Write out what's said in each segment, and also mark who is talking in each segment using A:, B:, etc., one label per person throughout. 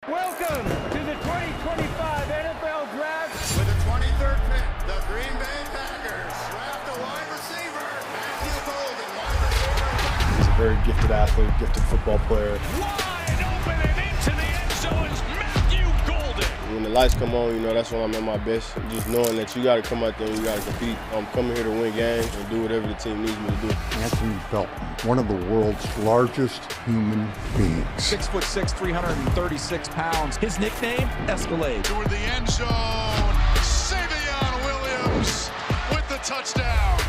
A: Welcome to the 2025 NFL Draft.
B: With the 23rd pick, the Green Bay Packers draft a wide receiver, Matthew Golden, wide receiver.
C: He's a very gifted athlete, gifted football player.
D: Wide open and into the end zone is Matthew Golden.
E: When the lights come on, that's when I'm at my best. Just knowing that you got to come out there and you got to compete. I'm coming here to win games and do whatever the team needs me to do.
F: Anthony Belton, one of the world's largest human beings.
G: 6'6", 336 pounds. His nickname, Escalade.
B: Toward the end zone, Savion Williams with the touchdown.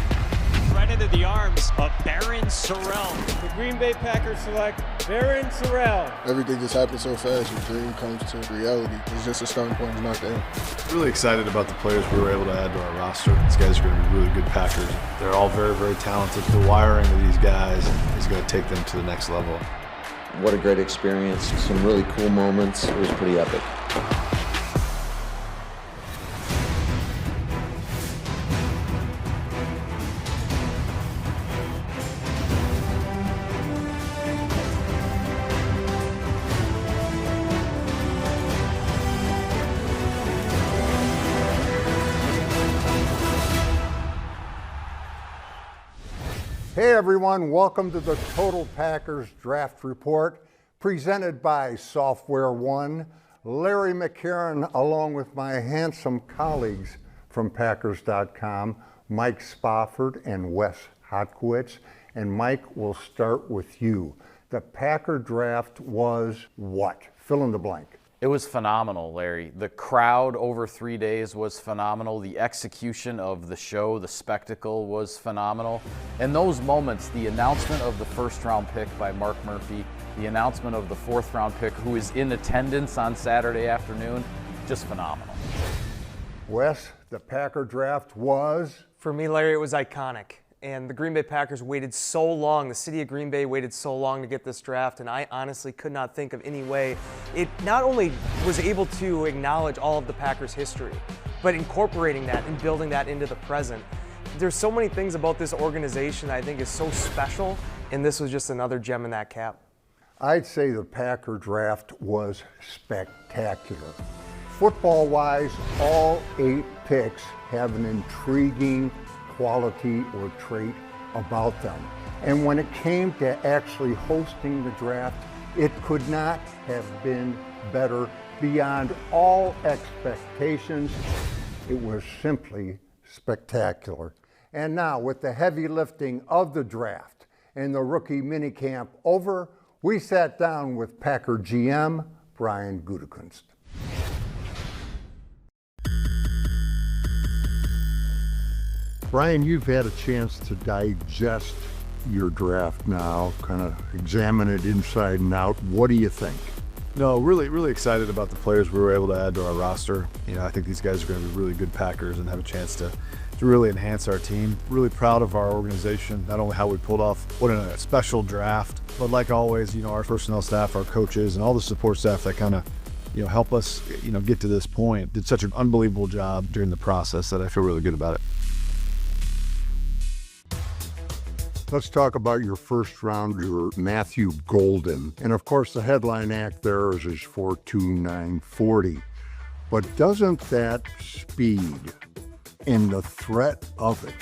D: Right into the arms of Baron Sorrell.
A: The Green Bay Packers select Baron Sorrell.
C: Everything just happened so fast. Your dream comes to reality. It's just a starting point. It's not there. Really excited about the players we were able to add to our roster. These guys are going to be really good Packers. They're all very, very talented. The wiring of these guys is going to take them to the next level.
H: What a great experience. Some really cool moments. It was pretty epic.
F: Hey everyone, welcome to the Total Packers Draft Report, presented by Software One. Larry McCarren, along with my handsome colleagues from Packers.com, Mike Spofford and Wes Hotkowitz. And Mike, we'll start with you. The Packer draft was what? Fill in the blank.
I: It was phenomenal, Larry. The crowd over 3 days was phenomenal. The execution of the show, the spectacle was phenomenal. And those moments, the announcement of the first-round pick by Mark Murphy, the announcement of the fourth-round pick who is in attendance on Saturday afternoon, just phenomenal.
F: Wes, the Packer draft was?
J: For me, Larry, it was iconic. And the Green Bay Packers waited so long, the city of Green Bay waited so long to get this draft, and I honestly could not think of any way. It not only was able to acknowledge all of the Packers' history, but incorporating that and building that into the present. There's so many things about this organization I think is so special, and this was just another gem in that cap.
F: I'd say the Packer draft was spectacular. Football-wise, all 8 picks have an intriguing quality or trait about them. And when it came to actually hosting the draft, it could not have been better beyond all expectations. It was simply spectacular. And now, with the heavy lifting of the draft and the rookie minicamp over, we sat down with Packer GM Brian Gutekunst. Brian, you've had a chance to digest your draft now, kind of examine it inside and out. What do you think?
C: No, really excited about the players we were able to add to our roster. I think these guys are going to be really good Packers and have a chance to really enhance our team. Really proud of our organization, not only how we pulled off what a special draft, but like always, our personnel staff, our coaches, and all the support staff that kind of help us get to this point did such an unbelievable job during the process that I feel really good about it.
F: Let's talk about your first rounder, Matthew Golden. And of course, the headline act there is his 4.29 40. But doesn't that speed and the threat of it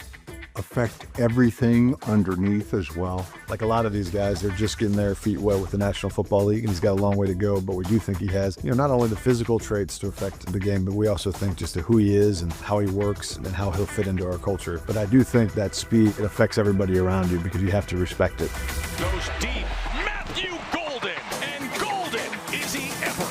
F: affect everything underneath as well?
C: Like a lot of these guys, they're just getting their feet wet with the National Football League, and he's got a long way to go, but we do think he has, not only the physical traits to affect the game, but we also think just who he is and how he works and how he'll fit into our culture. But I do think that speed, it affects everybody around you because you have to respect it.
D: Goes deep, Matthew Golden, and Golden is he ever.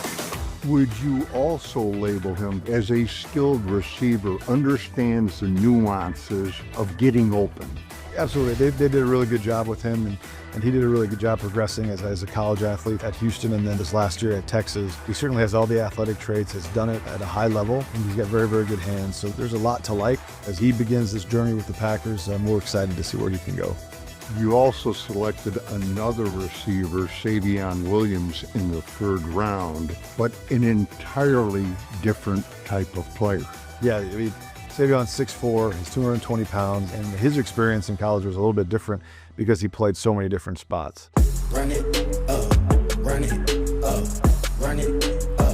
F: Would you also label him as a skilled receiver, understands the nuances of getting open?
C: Absolutely. They did a really good job with him, and he did a really good job progressing as a college athlete at Houston and then this last year at Texas. He certainly has all the athletic traits, has done it at a high level, and he's got very, very good hands. So there's a lot to like. As he begins this journey with the Packers, I'm more excited to see where he can go.
F: You also selected another receiver, Savion Williams, in the 3rd round, but an entirely different type of player.
C: Yeah, Savion's 6'4", he's 220 pounds, and his experience in college was a little bit different because he played so many different spots.
K: Run it up, run it up, run it up.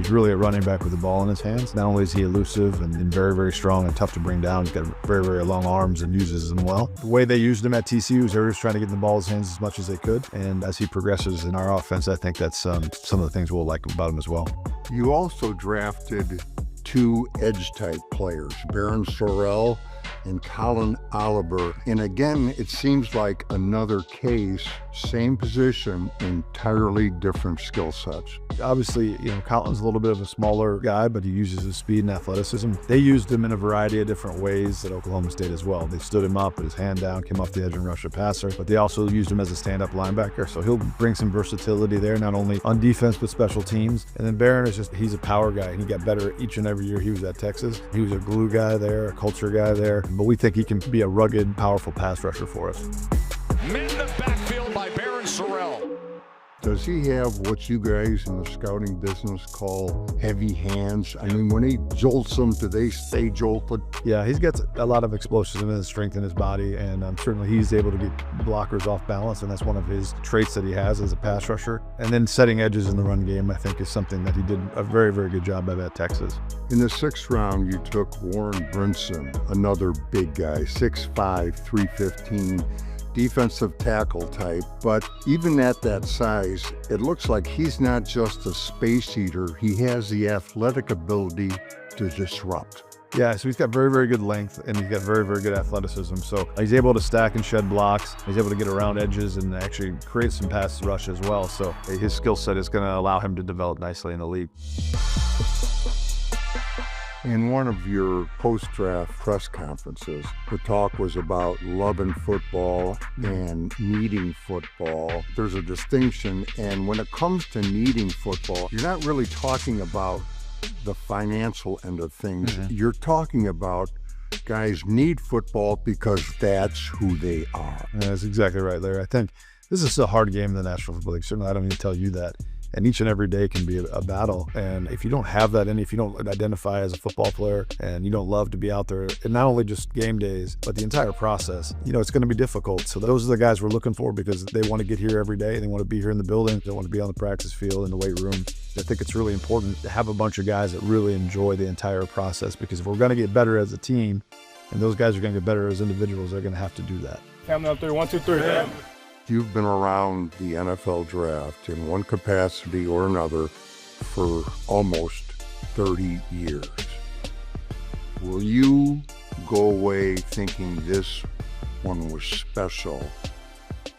C: He's really a running back with the ball in his hands. Not only is he elusive and very, very strong and tough to bring down, he's got very, very long arms and uses them well. The way they used him at TCU was they were just trying to get the ball in his hands as much as they could. And as he progresses in our offense, I think that's some of the things we'll like about him as well.
F: You also drafted 2 edge-type players, Baron Sorrell and Colin Oliver. And again, it seems like another case, same position, entirely different skill sets.
C: Obviously, Colin's a little bit of a smaller guy, but he uses his speed and athleticism. They used him in a variety of different ways at Oklahoma State as well. They stood him up, put his hand down, came off the edge and rushed a passer, but they also used him as a stand-up linebacker. So he'll bring some versatility there, not only on defense, but special teams. And then Baron he's a power guy, and he got better each and every year he was at Texas. He was a glue guy there, a culture guy there, but we think he can be a rugged, powerful pass rusher for us.
D: Men in the backfield by Baron Sorrell.
F: Does he have what you guys in the scouting business call heavy hands? I mean, when he jolts them, do they stay jolted?
C: Yeah, he's got a lot of explosiveness and strength in his body, and certainly he's able to get blockers off balance, and that's one of his traits that he has as a pass rusher. And then setting edges in the run game, I think, is something that he did a very, very good job of at Texas.
F: In the 6th round, you took Warren Brinson, another big guy, 6'5", 315. Defensive tackle type, but even at that size, it looks like he's not just a space eater. He has the athletic ability to disrupt.
C: Yeah, so he's got very, very good length, and he's got very, very good athleticism. So he's able to stack and shed blocks. He's able to get around edges and actually create some pass rush as well. So his skill set is going to allow him to develop nicely in the league.
F: In one of your post-draft press conferences, the talk was about loving football and needing football. There's a distinction, and when it comes to needing football, you're not really talking about the financial end of things. Mm-hmm. You're talking about guys need football because that's who they are.
C: Yeah, that's exactly right, Larry. I think this is a hard game in the National Football League. Certainly, I don't need to tell you that. And each and every day can be a battle. And if you don't have that if you don't identify as a football player and you don't love to be out there, and not only just game days, but the entire process, it's going to be difficult. So those are the guys we're looking for because they want to get here every day. They want to be here in the building. They want to be on the practice field, in the weight room. I think it's really important to have a bunch of guys that really enjoy the entire process, because if we're going to get better as a team, and those guys are going to get better as individuals, they're going to have to do that.
A: Count up there, 1, 2, 3. Yeah.
F: You've been around the NFL draft in one capacity or another for almost 30 years. Will you go away thinking this one was special?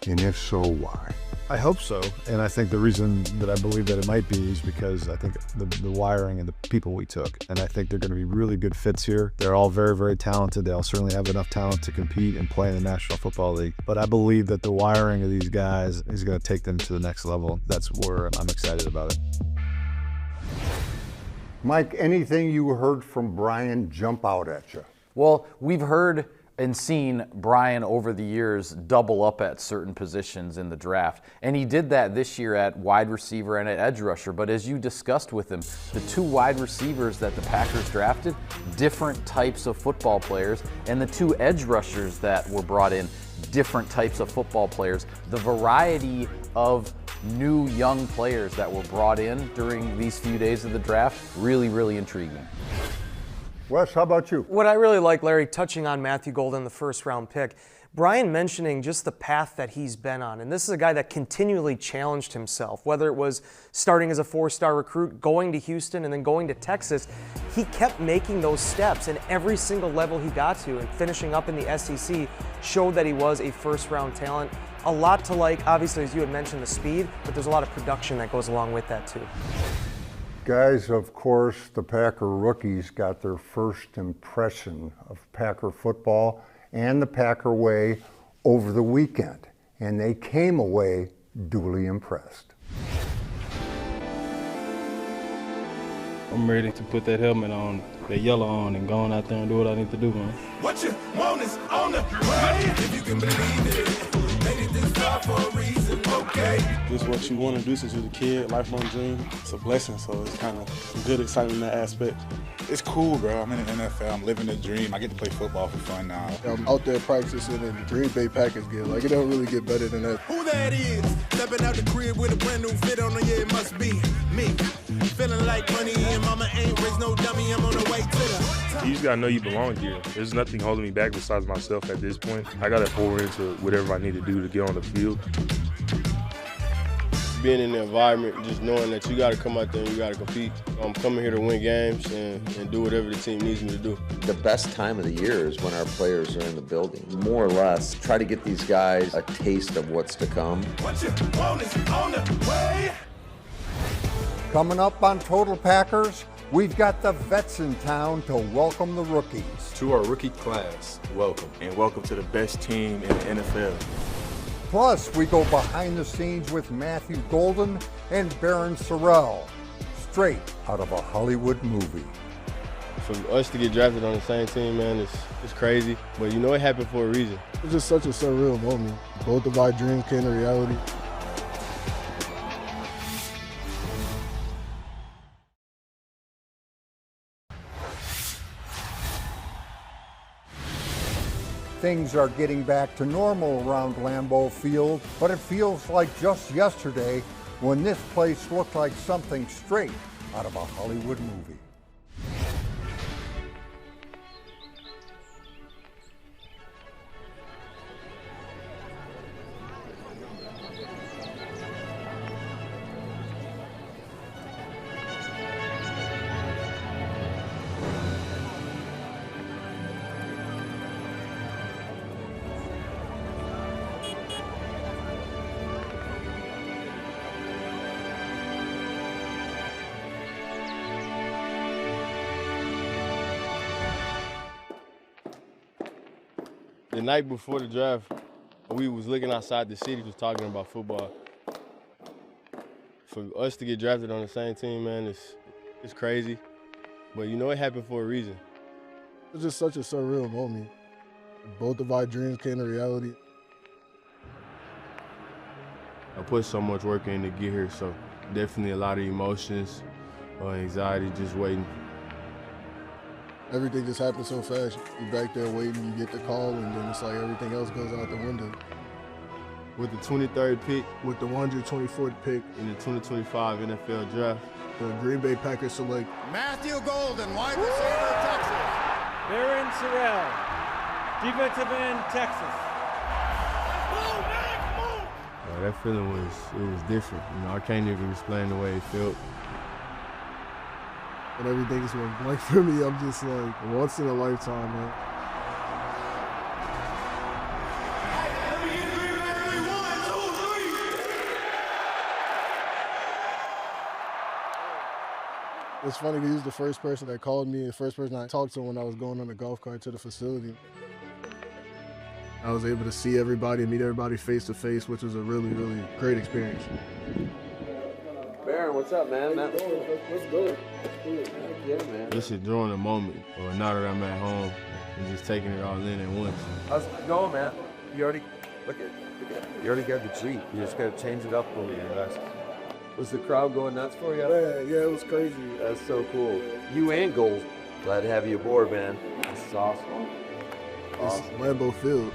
F: And if so, why?
C: I hope so, and I think the reason that I believe that it might be is because I think the wiring and the people we took, and I think they're going to be really good fits here. They're all very, very talented. They all certainly have enough talent to compete and play in the National Football League, but I believe that the wiring of these guys is going to take them to the next level. That's where I'm excited about it.
F: Mike, anything you heard from Brian jump out at you?
I: Well, we've heard and seen Brian over the years double up at certain positions in the draft. And he did that this year at wide receiver and at edge rusher. But as you discussed with him, the 2 wide receivers that the Packers drafted, different types of football players, and the 2 edge rushers that were brought in, different types of football players. The variety of new young players that were brought in during these few days of the draft, really, really intriguing.
F: Wes, how about you?
J: What I really like, Larry, touching on Matthew Golden, the 1st-round pick, Brian mentioning just the path that he's been on. And this is a guy that continually challenged himself, whether it was starting as a 4-star recruit, going to Houston, and then going to Texas. He kept making those steps, and every single level he got to, and finishing up in the SEC, showed that he was a 1st-round talent. A lot to like, obviously, as you had mentioned, the speed, but there's a lot of production that goes along with that, too.
F: Guys, of course, the Packer rookies got their first impression of Packer football and the Packer way over the weekend, and they came away duly impressed.
K: I'm ready to put that helmet on, that yellow on, and go on out there and do what I need to do, man.
B: What you want is on the way. If you can believe it, made it this far for a reason, okay?
K: This is what you want to do since you're a kid, lifelong dream. It's a blessing, so it's kind of good, exciting in that aspect.
L: It's cool, bro. I'm in the NFL. I'm living the dream. I get to play football for fun now.
M: I'm out there practicing in the Green Bay Packers gear. Like, it don't really get better than that.
B: Who that is? Stepping out the crib with a brand new fit on the, yeah, it must be me. Feeling like money, and mama ain't raised no dummy. I'm on the way to the.
N: You just gotta know you belong here. There's nothing holding me back besides myself at this point. I gotta pour into whatever I need to do to get on the field.
E: Being in the environment, just knowing that you gotta come out there and you gotta compete. I'm coming here to win games and do whatever the team needs me to do.
H: The best time of the year is when our players are in the building. More or less, try to get these guys a taste of what's to come.
B: What you want is on the way.
F: Coming up on Total Packers, we've got the vets in town to welcome the rookies.
O: To our rookie class, welcome. And welcome to the best team in the NFL.
F: Plus, we go behind the scenes with Matthew Golden and Baron Sorrell, straight out of a Hollywood movie.
E: For us to get drafted on the same team, man, it's crazy. But you know it happened for a reason.
M: It's just such a surreal moment. Both of our dreams came to reality.
F: Things are getting back to normal around Lambeau Field, but it feels like just yesterday when this place looked like something straight out of a Hollywood movie.
E: The night before the draft, we was looking outside the city, just talking about football. For us to get drafted on the same team, man, it's crazy. But you know it happened for a reason.
M: It's just such a surreal moment. Both of our dreams came to reality.
E: I put so much work in to get here, so definitely a lot of emotions, anxiety, just waiting.
M: Everything just happened so fast. You're back there waiting, you get the call, and then it's like everything else goes out the window.
E: With the 23rd pick,
M: with the 124th pick
E: in the 2025 NFL Draft,
M: the Green Bay Packers select
B: Matthew Golden, wide receiver, Texas.
A: Baron Sorrell, defensive end, Texas.
E: That feeling was different. You know, I can't even explain the way it felt.
M: And everything is went blank for me. I'm just like, once in a lifetime, man. It's funny because he was the first person that called me, the first person I talked to when I was going on the golf cart to the facility. I was able to see everybody, meet everybody face to face, which was a really, really great experience.
H: Baron, what's up, man?
M: Let's go.
H: Yeah, man.
E: Just enjoying the moment, or now that I'm at home, and just taking it all in at once.
P: How's it going, man? You already you already got the Jeep. You just got to change it up a little bit. Was the crowd going nuts for you?
M: Yeah, it was crazy.
P: That's so cool. You and Gold. Glad to have you aboard, man. This is awesome.
M: This is Lambeau Field.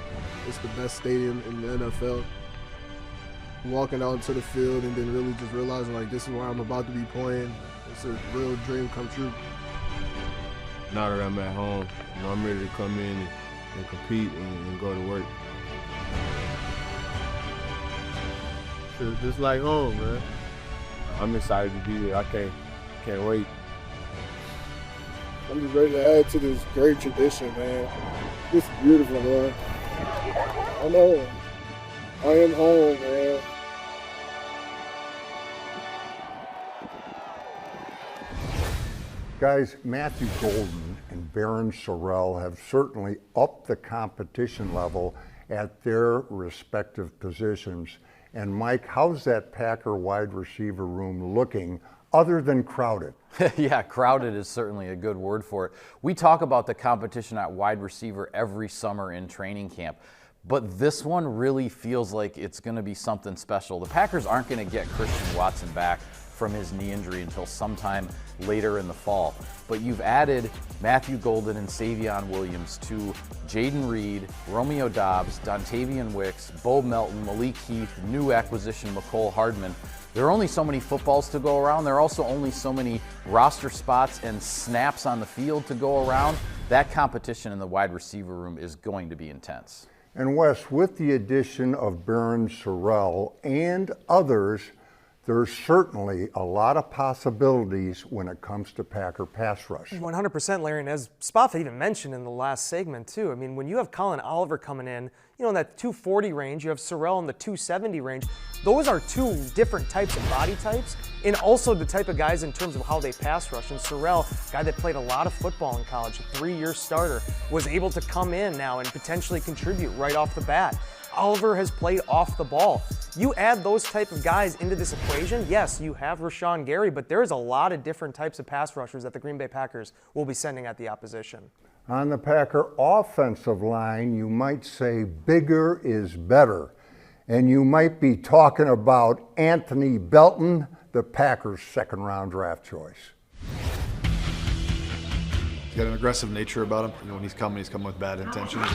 M: It's the best stadium in the NFL. Walking out into the field and then really just realizing like this is where I'm about to be playing. It's a real dream come true.
E: Now that I'm at home, you know, I'm ready to come in and compete and go to work. It's just like home, man. I'm excited to be here. I can't wait.
M: I'm just ready to add to this great tradition, man. It's beautiful, man. I'm home. I am home, man.
F: Guys, Matthew Golden and Baron Sorrell have certainly upped the competition level at their respective positions. And Mike, how's that Packer wide receiver room looking other than crowded?
I: Yeah, crowded is certainly a good word for it. We talk about the competition at wide receiver every summer in training camp, but this one really feels like it's going to be something special. The Packers aren't going to get Christian Watson back from his knee injury until sometime later in the fall. But you've added Matthew Golden and Savion Williams to Jaden Reed, Romeo Doubs, Dontavian Wicks, Bo Melton, Malik Heath, new acquisition McCole Hardman. There are only so many footballs to go around. There are also only so many roster spots and snaps on the field to go around. That competition in the wide receiver room is going to be intense.
F: And Wes, with the addition of Barron Sorrell and others, there's certainly a lot of possibilities when it comes to Packer pass rush.
J: 100%, Larry, and as Spaffa even mentioned in the last segment too, I mean, when you have Colin Oliver coming in, in that 240 range, you have Sorrell in the 270 range, those are two different types of body types, and also the type of guys in terms of how they pass rush. And Sorrell, guy that played a lot of football in college, a 3-year starter, was able to come in now and potentially contribute right off the bat. Oliver has played off the ball. You add those type of guys into this equation, yes, you have Rashan Gary, but there's a lot of different types of pass rushers that the Green Bay Packers will be sending at the opposition.
F: On the Packer offensive line, you might say bigger is better. And you might be talking about Anthony Belton, the Packers' second-round draft choice.
C: He's got an aggressive nature about him. When he's coming with bad intentions.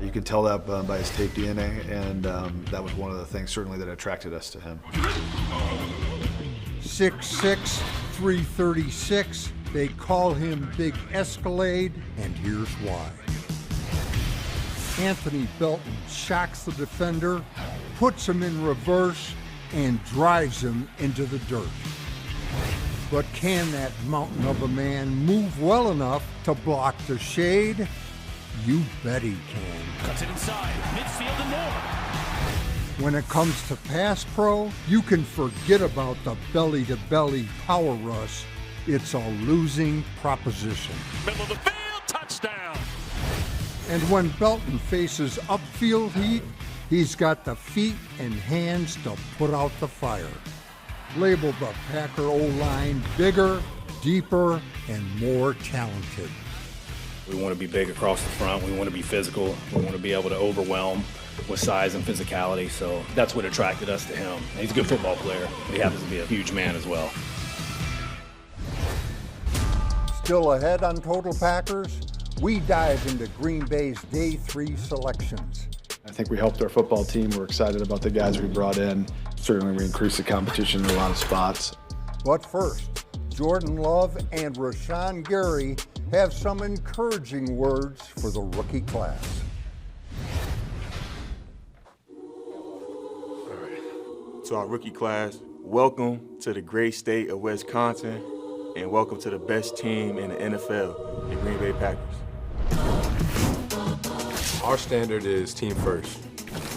C: You can tell that by his tape DNA, and that was one of the things certainly that attracted us to him.
F: 6'6", 336. They call him Big Escalade, and here's why. Anthony Belton shocks the defender, puts him in reverse, and drives him into the dirt. But can that mountain of a man move well enough to block the shade? You bet he can.
D: Cuts it inside, midfield and more.
F: When it comes to pass pro, you can forget about the belly-to-belly power rush. It's a losing proposition.
D: Middle of the field, touchdown.
F: And when Belton faces upfield heat, he's got the feet and hands to put out the fire. Label the Packer O-line bigger, deeper, and more talented.
Q: We want to be big across the front. We want to be physical. We want to be able to overwhelm with size and physicality. So that's what attracted us to him. He's a good football player. He happens to be a huge man as well.
F: Still ahead on Total Packers, we dive into Green Bay's Day 3 selections.
C: I think we helped our football team. We're excited about the guys we brought in. Certainly we increased the competition in a lot of spots.
F: But first, Jordan Love and Rashan Gary have some encouraging words for the rookie class.
O: All right. To our rookie class, welcome to the great state of Wisconsin, and welcome to the best team in the NFL, the Green Bay Packers.
R: Our standard is team first.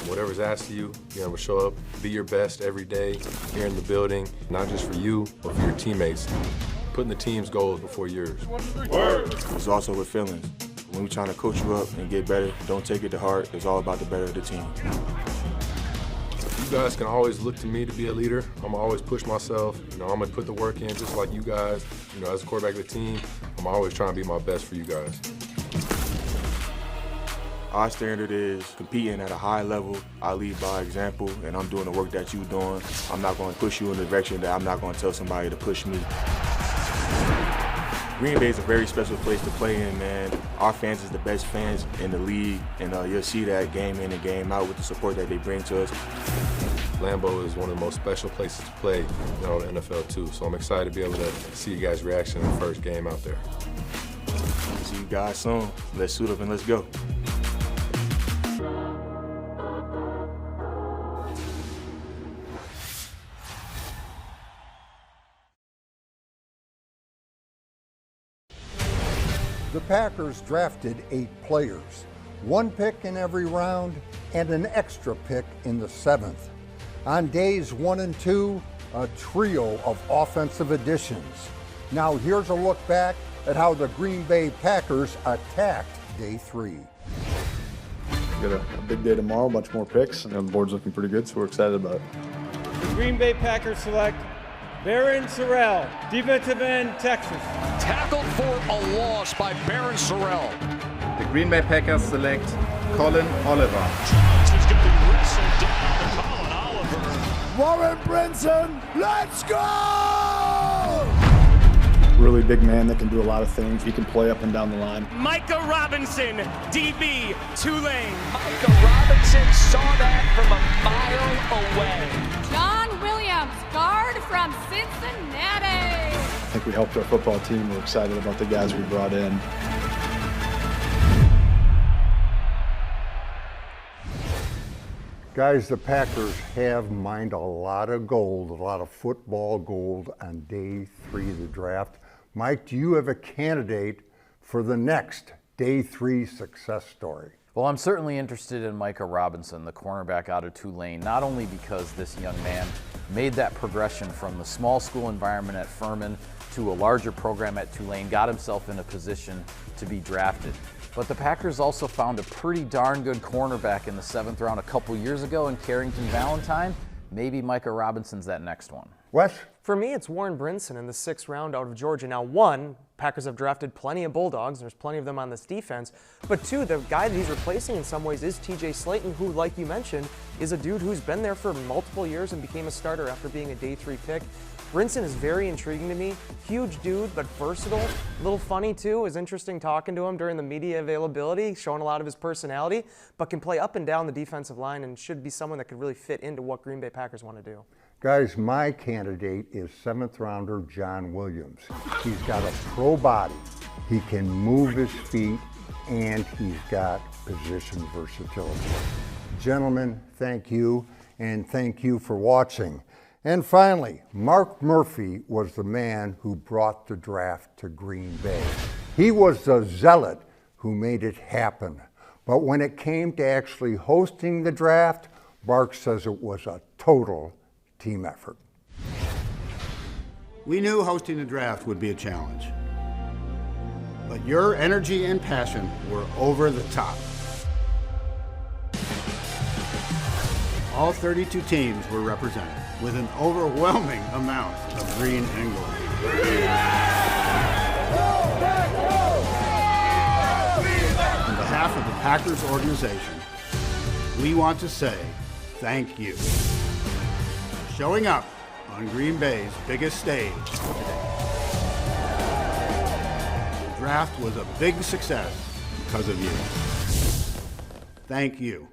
R: Whatever's asked of you, you gotta show up, be your best every day here in the building, not just for you, but for your teammates. Putting the team's goals before yours.
O: It's also with feelings. When we're trying to coach you up and get better, don't take it to heart. It's all about the better of the team.
R: You guys can always look to me to be a leader. I'm always push myself. I'm gonna put the work in just like you guys. As a quarterback of the team, I'm always trying to be my best for you guys.
O: Our standard is competing at a high level. I lead by example, and I'm doing the work that you're doing. I'm not going to push you in the direction that I'm not going to tell somebody to push me. Green Bay is a very special place to play in, man. Our fans is the best fans in the league, and you'll see that game in and game out with the support that they bring to us.
R: Lambeau is one of the most special places to play in the NFL too, so I'm excited to be able to see you guys' reaction in the first game out there.
O: See you guys soon. Let's suit up and let's go.
F: The Packers drafted 8 players, 1 pick in every round and an extra pick in the 7th. On days 1 and 2, a trio of offensive additions. Now here's a look back at how the Green Bay Packers attacked Day 3.
C: We got a big day tomorrow, a bunch more picks, and the board's looking pretty good, so we're excited about it.
A: The Green Bay Packers select Barron Sorrell, defensive end, Texas.
D: Tackled for a loss by Barron Sorrell.
S: The Green Bay Packers select Colin Oliver.
D: He's going to be wrestled down to Colin Oliver.
A: Warren Brinson, let's go!
C: Really big man that can do a lot of things. He can play up and down the line.
T: Micah Robinson, DB, Tulane.
D: Micah Robinson saw that from a mile away.
U: John Williams, guard from Cincinnati.
C: I think we helped our football team. We're excited about the guys we brought in.
F: Guys, the Packers have mined a lot of gold, a lot of football gold on day 3 of the draft. Mike, do you have a candidate for the next day 3 success story?
I: Well, I'm certainly interested in Micah Robinson, the cornerback out of Tulane, not only because this young man made that progression from the small school environment at Furman to a larger program at Tulane, got himself in a position to be drafted. But the Packers also found a pretty darn good cornerback in the 7th round a couple years ago in Carrington Valentine. Maybe Micah Robinson's that next one.
F: Wes?
J: For me, it's Warren Brinson in the 6th round out of Georgia. Now, 1, Packers have drafted plenty of Bulldogs. There's plenty of them on this defense. But 2, the guy that he's replacing in some ways is TJ Slayton, who, like you mentioned, is a dude who's been there for multiple years and became a starter after being a day 3 pick. Brinson is very intriguing to me. Huge dude, but versatile. A little funny, too. It was interesting talking to him during the media availability, showing a lot of his personality, but can play up and down the defensive line and should be someone that could really fit into what Green Bay Packers want to do.
F: Guys, my candidate is 7th rounder John Williams. He's got a pro body. He can move his feet, and he's got position versatility. Gentlemen, thank you, and thank you for watching. And finally, Mark Murphy was the man who brought the draft to Green Bay. He was the zealot who made it happen. But when it came to actually hosting the draft, Mark says it was a total team effort.
V: We knew hosting the draft would be a challenge. But your energy and passion were over the top. All 32 teams were represented, with an overwhelming amount of green and gold. On behalf of the Packers organization, we want to say thank you for showing up on Green Bay's biggest stage today. The draft was a big success because of you. Thank you.